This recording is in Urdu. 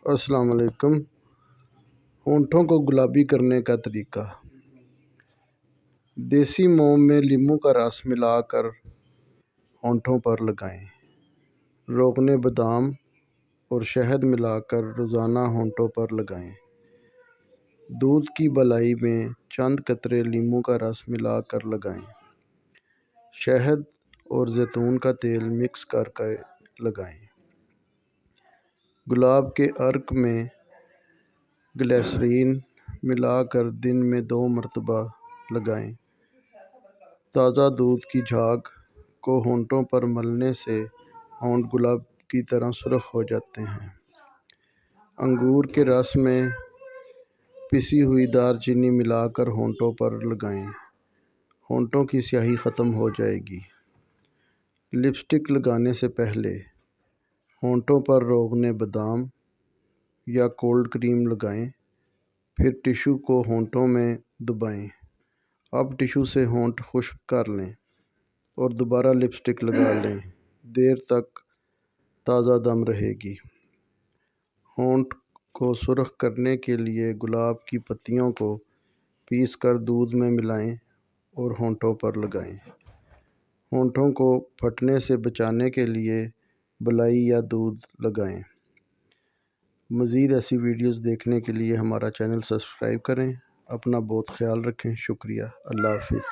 السلام علیکم۔ ہونٹوں کو گلابی کرنے کا طریقہ: دیسی موم میں لیموں کا رس ملا کر ہونٹوں پر لگائیں۔ روغن بادام اور شہد ملا کر روزانہ ہونٹوں پر لگائیں۔ دودھ کی بالائی میں چند قطرے لیموں کا رس ملا کر لگائیں۔ شہد اور زیتون کا تیل مکس کر کے لگائیں۔ گلاب کے عرق میں گلیسرین ملا کر دن میں 2 مرتبہ لگائیں۔ تازہ دودھ کی جھاگ کو ہونٹوں پر ملنے سے ہونٹ گلاب کی طرح سرخ ہو جاتے ہیں۔ انگور کے رس میں پسی ہوئی دار چینی ملا کر ہونٹوں پر لگائیں۔ ہونٹوں کی سیاہی ختم ہو جائے گی۔ لپسٹک لگانے سے پہلے ہونٹوں پر روغن بادام یا کولڈ کریم لگائیں، پھر ٹشو کو ہونٹوں میں دبائیں۔ اب ٹشو سے ہونٹ خشک کر لیں اور دوبارہ لپسٹک لگا لیں۔ دیر تک تازہ دم رہے گی۔ ہونٹ کو سرخ کرنے کے لیے گلاب کی پتیوں کو پیس کر دودھ میں ملائیں اور ہونٹوں پر لگائیں۔ ہونٹوں کو پھٹنے سے بچانے کے لیے بالائی یا دودھ لگائیں۔ مزید ایسی ویڈیوز دیکھنے کے لیے ہمارا چینل سبسکرائب کریں۔ اپنا بہت خیال رکھیں۔ شکریہ۔ اللہ حافظ۔